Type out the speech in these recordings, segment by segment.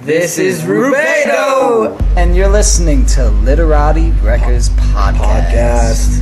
This is Rubedo! And you're listening to Literati Records Podcast.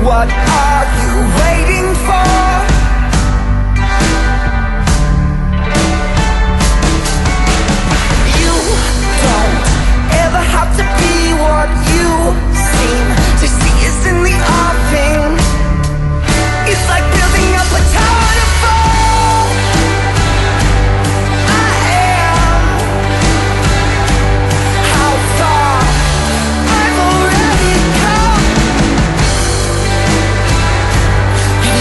What are you waiting for? You don't ever have to be what you seem to see is in the offing. It's like building up a tower to fall. I am how far I've already come.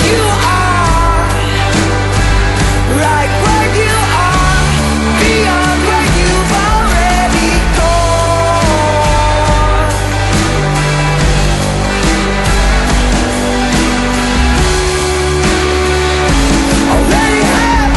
You are right where you are, beyond where you've already gone. Already have.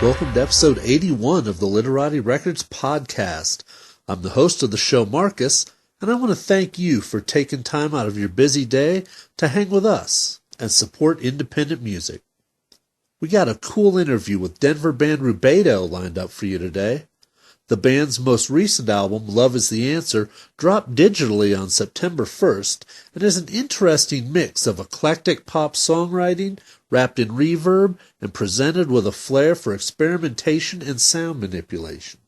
Welcome to episode 81 of the Literati Records Podcast. I'm the host of the show, Marcus, and I want to thank you for taking time out of your busy day to hang with us and support independent music. We got a cool interview with Denver band Rubedo lined up for you today. The band's most recent album, Love is the Answer, dropped digitally on September 1st and is an interesting mix of eclectic pop songwriting wrapped in reverb and presented with a flair for experimentation and sound manipulation.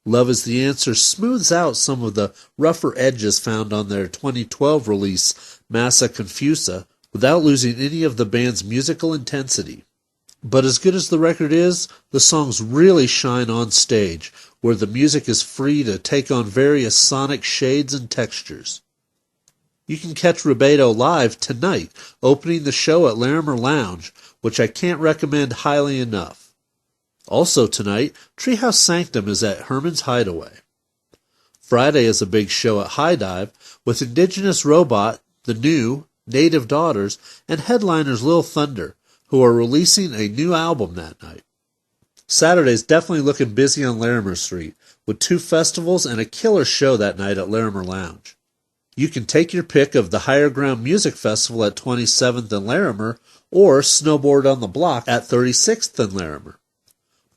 Love is the Answer smooths out some of the rougher edges found on their 2012 release, Massa Confusa, without losing any of the band's musical intensity. But as good as the record is, the songs really shine on stage, where the music is free to take on various sonic shades and textures. You can catch Rubedo live tonight, opening the show at Larimer Lounge, which I can't recommend highly enough. Also tonight, Treehouse Sanctum is at Herman's Hideaway. Friday is a big show at High Dive, with Indigenous Robot, The New, Native Daughters, and headliners Lil Thunder, who are releasing a new album that night. Saturday's definitely looking busy on Larimer Street, with 2 festivals and a killer show that night at Larimer Lounge. You can take your pick of the Higher Ground Music Festival at 27th and Larimer, or Snowboard on the Block at 36th and Larimer.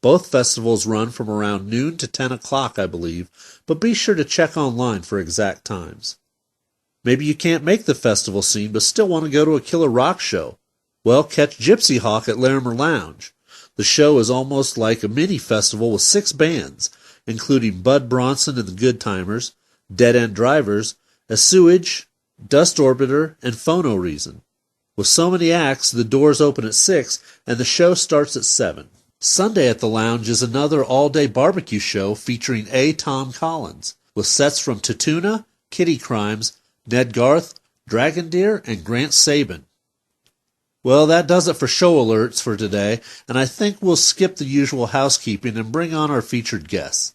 Both festivals run from around noon to 10 o'clock, I believe, but be sure to check online for exact times. Maybe you can't make the festival scene but still want to go to a killer rock show. Well, catch Gypsy Hawk at Larimer Lounge. The show is almost like a mini festival with 6 bands, including Bud Bronson and the Good Timers, Dead End Drivers, A Sewage, Dust Orbiter, and Phono Reason. With so many acts, the doors open at 6 and the show starts at 7. Sunday at the Lounge is another all-day barbecue show featuring A. Tom Collins, with sets from Tatuna, Kitty Crimes, Ned Garth, Dragon Deer, and Grant Sabin. Well, that does it for show alerts for today, and I think we'll skip the usual housekeeping and bring on our featured guests.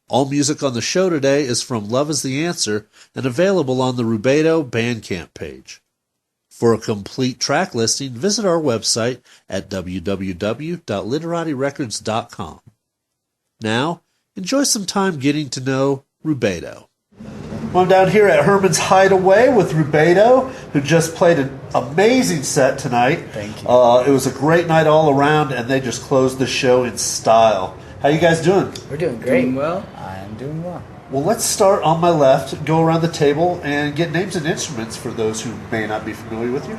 All music on the show today is from Love is the Answer and available on the Rubedo Bandcamp page. For a complete track listing, visit our website at www.literatirecords.com. Now, enjoy some time getting to know Rubedo. I'm down here at Herman's Hideaway with Rubedo, who just played an amazing set tonight. Thank you. It was a great night all around, and they just closed the show in style. How you guys doing? We're doing great. Doing well? I'm doing well. Well, let's start on my left, go around the table, and get names and instruments for those who may not be familiar with you.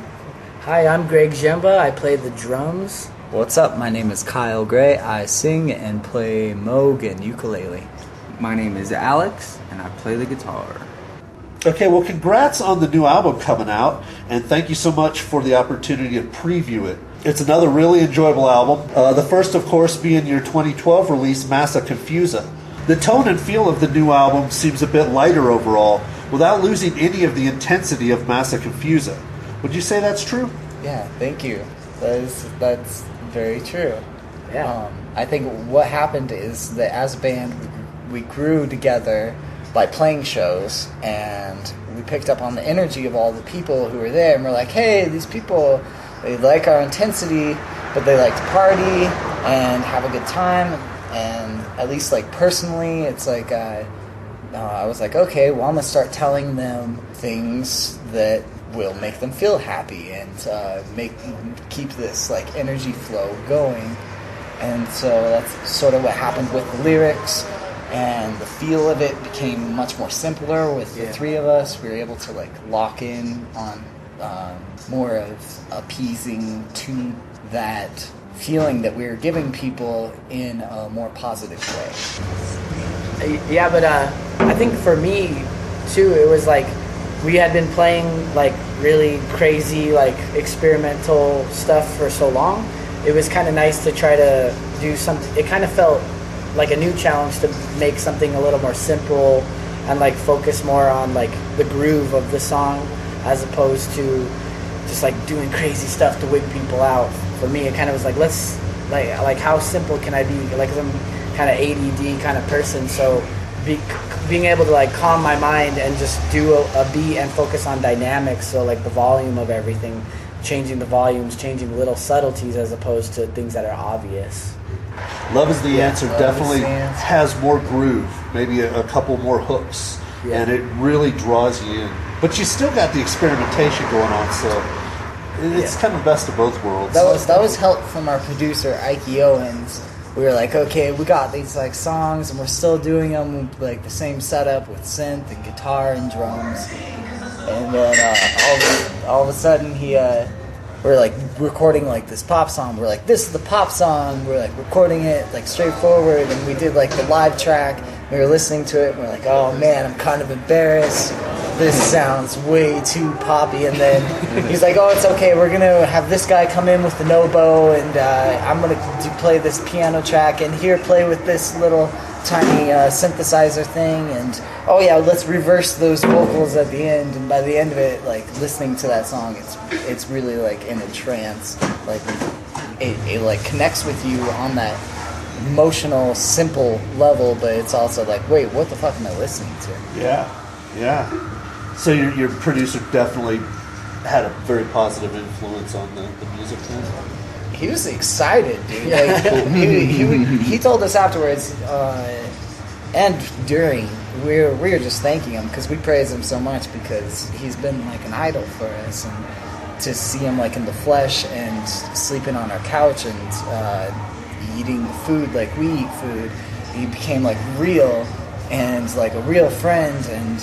Hi, I'm Greg Jemba. I play the drums. What's up? My name is Kyle Gray. I sing and play Moog and ukulele. My name is Alex, and I play the guitar. Okay, well, congrats on the new album coming out, and thank you so much for the opportunity to preview it. It's another really enjoyable album. The first, of course, being your 2012 release, Massa Confusa. The tone and feel of the new album seems a bit lighter overall, without losing any of the intensity of Massa Confusa. Would you say that's true? Yeah, thank you. That's very true. Yeah. I think what happened is that as a band, we grew together by playing shows, and we picked up on the energy of all the people who were there, and we're like, hey, these people, they like our intensity, but they like to party and have a good time, and at least like personally, it's like I was like, okay, well, I'm gonna start telling them things that will make them feel happy and keep this like energy flow going. And so that's sort of what happened with the lyrics, and the feel of it became much more simpler with the three of us. We were able to like lock in on more of appeasing to that feeling that we were giving people in a more positive way. Yeah, but I think for me too, it was like we had been playing like really crazy, like experimental stuff for so long. It was kind of nice to try to do something. It kind of felt like a new challenge to make something a little more simple and like focus more on like the groove of the song as opposed to just like doing crazy stuff to wig people out. For me, it kind of was like, let's like how simple can I be? Like, 'cause I'm kind of ADD kind of person, so being able to like calm my mind and just do a beat and focus on dynamics, so like the volume of everything, changing the volumes, changing little subtleties as opposed to things that are obvious. Love is the Answer definitely the Answer. has more groove, maybe a couple more hooks, and it really draws you in. But you still got the experimentation going on, so It's kind of best of both worlds. That was help from our producer Ike Owens. We were like, okay, we got these like songs, and we're still doing them with, like the same setup with synth and guitar and drums. And then all of a sudden, we're like recording like this pop song. We're like, this is the pop song. We're like recording it like straightforward, and we did like the live track. We were listening to it, and we're like, oh man, I'm kind of embarrassed. This sounds way too poppy. And then he's like, oh, it's okay. We're gonna have this guy come in with the oboe, and I'm gonna play this piano track, and here play with this little tiny synthesizer thing, and oh yeah, let's reverse those vocals at the end. And by the end of it, like listening to that song, it's really like in a trance. Like it like connects with you on that emotional, simple level, but it's also like, wait, what the fuck am I listening to? Yeah. So your producer definitely had a very positive influence on the music then? He was excited, dude. Like, he told us afterwards, and during, we were just thanking him because we praise him so much because he's been like an idol for us, and to see him like in the flesh and sleeping on our couch and eating food like we eat food, he became like real and like a real friend. And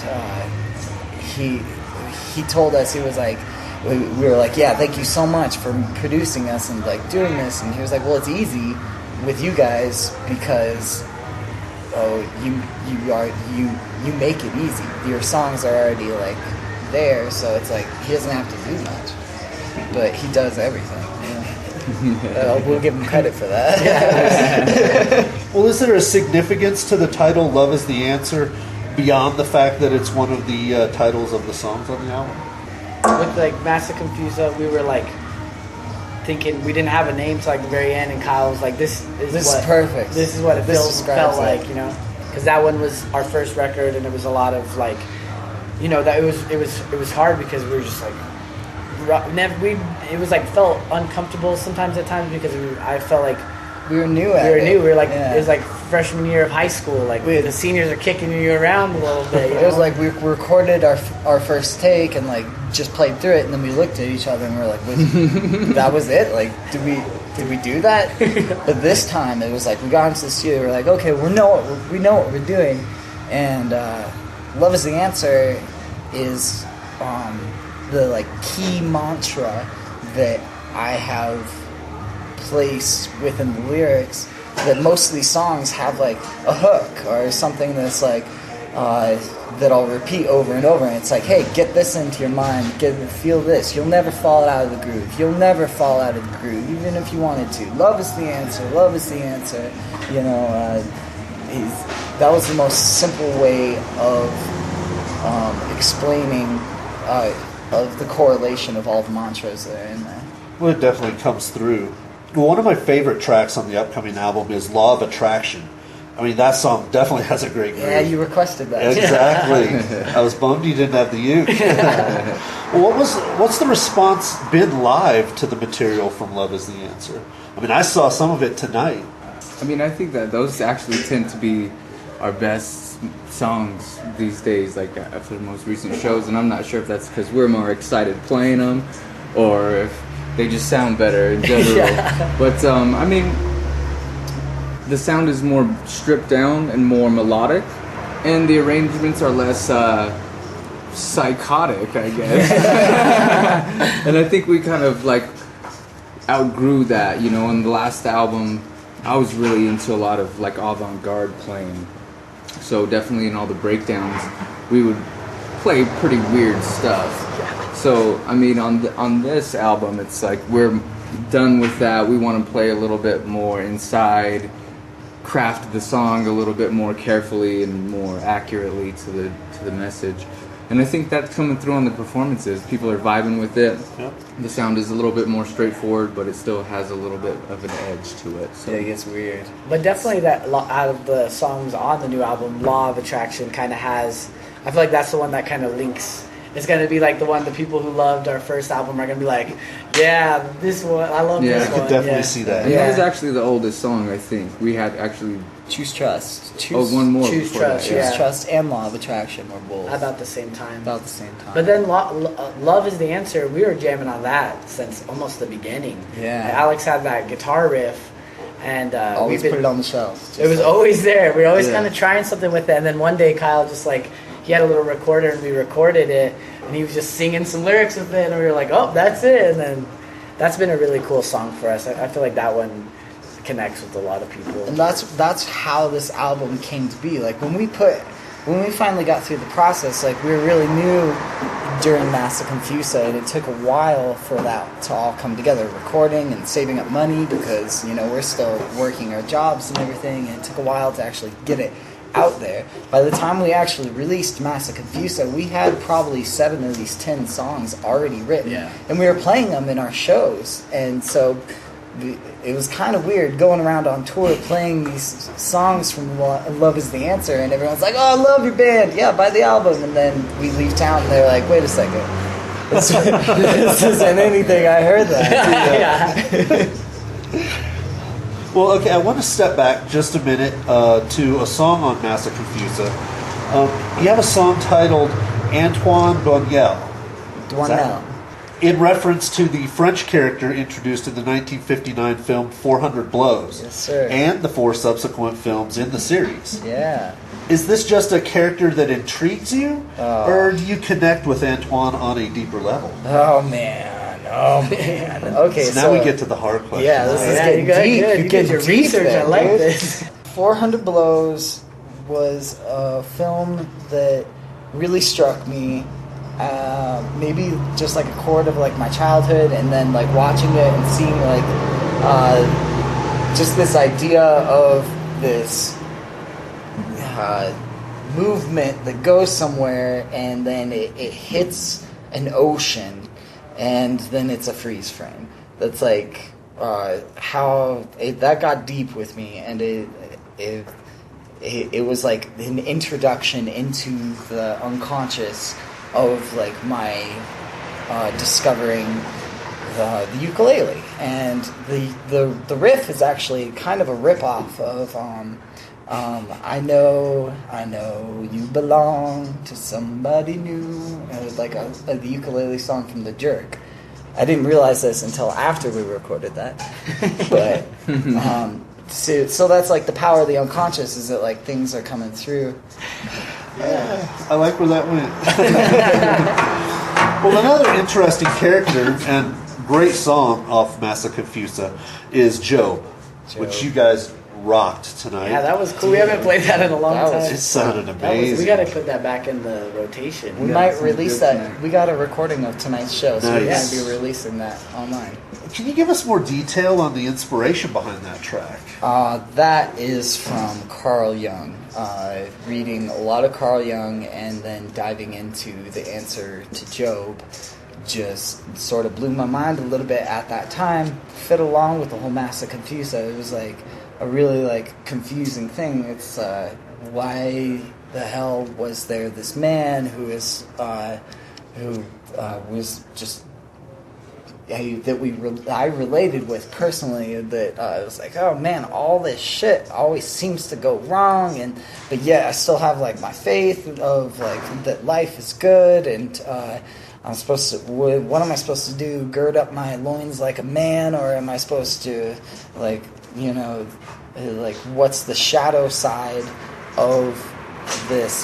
he told us, he was like, we were like, yeah, thank you so much for producing us and like doing this. And he was like, well, it's easy with you guys because you make it easy. Your songs are already like there, so it's like he doesn't have to do much, but he does everything. We'll give him credit for that. Well, is there a significance to the title "Love Is the Answer" beyond the fact that it's one of the titles of the songs on the album? With like Massa Confusa, we were like thinking we didn't have a name till like the very end, and Kyle was like, "This is perfect. This is what it felt like, you know." Because that one was our first record, and it was a lot of like, you know, that it was hard because we were just like, it was like felt uncomfortable sometimes at times because I felt like we were new at it. We were like, yeah. It was like freshman year of high school. Like the seniors are kicking you around a little bit. It was like we recorded our first take and like just played through it, and then we looked at each other and we were like, that was it? Like, did we do that? But this time it was like we got into the studio. We're like, okay, we know what we're doing, and "Love Is the Answer" is the like key mantra that I have placed within the lyrics. That most of these songs have like a hook or something that's like that I'll repeat over and over, and it's like, hey, get this into your mind, feel this. You'll never fall out of the groove. You'll never fall out of the groove, even if you wanted to. Love is the answer. Love is the answer. You know, that was the most simple way of explaining of the correlation of all the mantras that are in there. Well, it definitely comes through. Well, one of my favorite tracks on the upcoming album is "Law of Attraction." I mean, that song definitely has a great groove. Yeah, you requested that. Exactly. I was bummed you didn't have the uke. Well, what's the response been live to the material from "Love Is the Answer"? I mean, I saw some of it tonight. I mean, I think that those actually tend to be our best songs these days, like after the most recent shows, and I'm not sure if that's because we're more excited playing them or if they just sound better in general. Yeah. But I mean, the sound is more stripped down and more melodic, and the arrangements are less psychotic, I guess. And I think we kind of like outgrew that, you know. In the last album, I was really into a lot of like avant-garde playing, so definitely in all the breakdowns we would play pretty weird stuff. So I mean, on this album, it's like we're done with that. We want to play a little bit more inside, craft the song a little bit more carefully and more accurately to the message. And I think that's coming through on the performances. People are vibing with it. Yep. The sound is a little bit more straightforward, but it still has a little bit of an edge to it. So. Yeah, it gets weird. But definitely that out of the songs on the new album, "Law of Attraction" kind of has, I feel like that's the one that kind of links it's gonna be like the people who loved our first album are gonna be like, yeah, this one, I love Yeah, this I one. could definitely see that. And Yeah. that was actually the oldest song, I think. We had actually... Choose Trust. one more Choose before Trust, that. yeah. Choose Trust and Law of Attraction were both About the same time. about the same time. But then Love is the Answer, we were jamming on that since almost the beginning. Yeah. Alex had that guitar riff, and always put it on the shelf. it was always there. We were always Yeah. kind of trying something with it, and then one day Kyle just like, he had a little recorder and we recorded it, and he was just singing some lyrics with it, and we were like, oh, that's it. And then that's been a really cool song for us. I feel like that one connects with a lot of people. And that's how this album came to be. Like when we finally got through the process, like we were really new during Massa Confusa, and it took a while for that to all come together, recording and saving up money because, you know, we're still working our jobs and everything, and it took a while to actually get it out there. By the time we actually released Massa Confusa, we had probably 7 of these 10 songs already written, Yeah. and we were playing them in our shows, and so it was kind of weird going around on tour playing these songs from Love is the Answer, and everyone's like, oh, I love your band, yeah, buy the album. And then we leave town and they're like, wait a second, this isn't anything I heard that. Well, okay, I want to step back just a minute to a song on Massa Confusa. You have a song titled Antoine Donnel. Donnel. In reference to the French character introduced in the 1959 film 400 Blows. Yes, sir. And the 4 subsequent films in the series. Yeah. Is this just a character that intrigues you? Or do you connect with Antoine on a deeper level? Oh man. Okay, So now we get to the hard question. Yeah, this is Yeah, getting you got deep. good. You You get did your deep research. there, I like dude. this. 400 Blows was a film that really struck me. Maybe just like a chord of like my childhood, and then like watching it and seeing like just this idea of this movement that goes somewhere and then it hits an ocean and then it's a freeze frame. That's like how that got deep with me, and it was like an introduction into the unconscious of like my discovering the ukulele, and the riff is actually kind of a rip-off of I know you belong to somebody new. It was like the ukulele song from The Jerk. I didn't realize this until after we recorded that, but so that's like the power of the unconscious, is that like things are coming through. Yeah, I like where that went. Well, another interesting character and great song off Massa Confusa is Job, which you guys rocked tonight. Yeah, that was cool. We haven't played that in a long time. It sounded amazing. We got to put that back in the rotation. We might release that. We got a recording of tonight's show, so we're going Nice. to be releasing that online. Can you give us more detail on the inspiration behind that track? That is from Carl Jung. Reading a lot of Carl Jung and then diving into the answer to Job just sort of blew my mind a little bit at that time. Fit along with the whole Massa Confusa. It was like a really like confusing thing. It's why the hell was there this man who was just I related with personally, that I was like, oh man, all this shit always seems to go wrong, but yet I still have like my faith of like that life is good, and I'm supposed to. What am I supposed to do? Gird up my loins like a man, or am I supposed to like what's the shadow side of this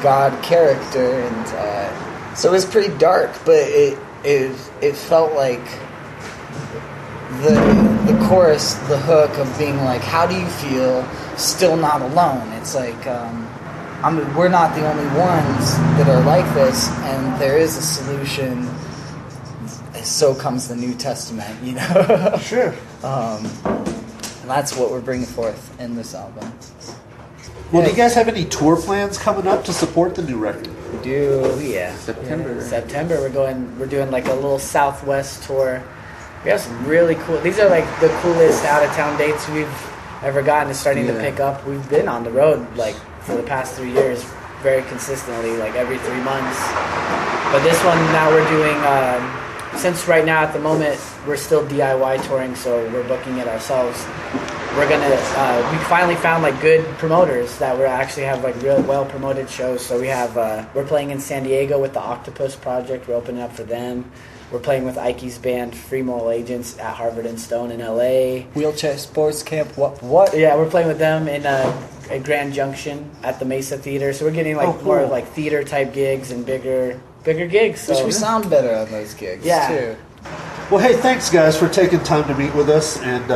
God character? And so it was pretty dark, but it felt like the chorus, the hook of being like, how do you feel still not alone? It's like we're not the only ones that are like this, and there is a solution. So comes the New Testament, you know. Sure. And that's what we're bringing forth in this album. Well, do you guys have any tour plans coming up to support the new record? We do. Yeah. September. September we're doing like a little Southwest tour. We have some really cool. These are like the coolest out of town dates we've ever gotten. It's starting to pick up. We've been on the road like for the past 3 years, very consistently, like every 3 months. But this one now we're doing. Since right now at the moment we're still DIY touring, so we're booking it ourselves. We're gonna. We finally found like good promoters that we actually have like real well promoted shows. So we have. We're playing in San Diego with the Octopus Project. We're opening up for them. We're playing with Ike's band Free Moral Agents at Harvard and Stone in LA. Wheelchair Sports Camp. What? Yeah, we're playing with them in at Grand Junction at the Mesa Theater. So we're getting like cool. more of like theater type gigs and bigger gigs. So Which we sound better on those gigs too. Well, hey, thanks guys for taking time to meet with us and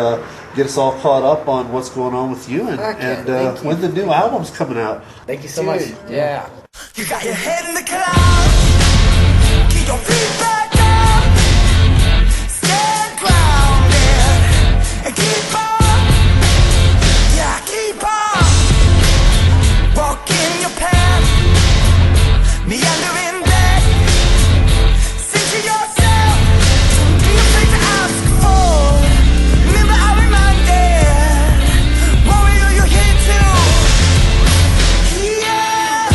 get us all caught up on what's going on with you and, Thank you. when the new album's coming out. thank you so much. Yeah. You got your head in the clouds. Keep your feet back up. Stand grounded and keep on. Yeah, keep on. Walk in your path. Meander in bed. Sing to yourself. Don't be afraid to ask for. Remember I reminded. Warrior, you're here too. Yeah.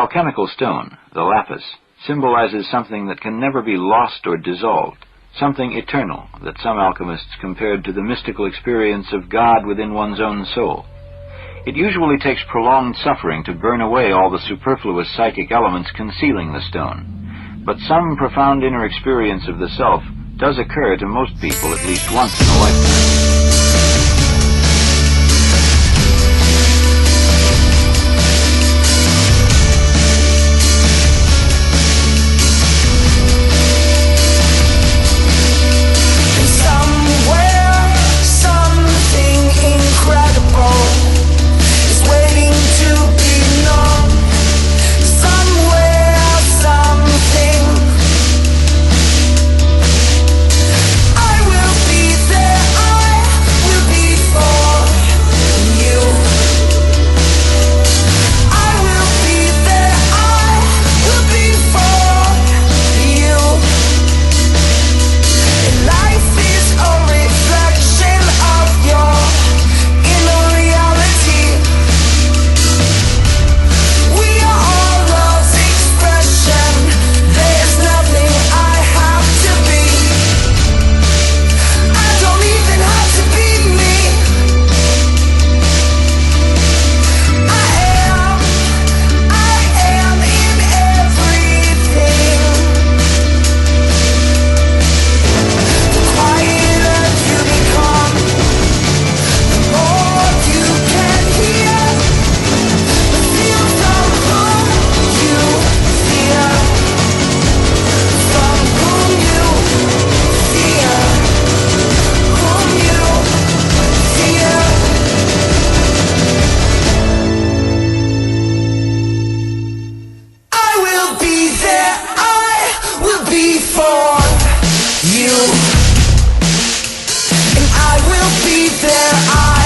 alchemical stone, the lapis, symbolizes something that can never be lost or dissolved, something eternal that some alchemists compared to the mystical experience of God within one's own soul. It usually takes prolonged suffering to burn away all the superfluous psychic elements concealing the stone, but some profound inner experience of the self does occur to most people at least once in a lifetime. And I will be there.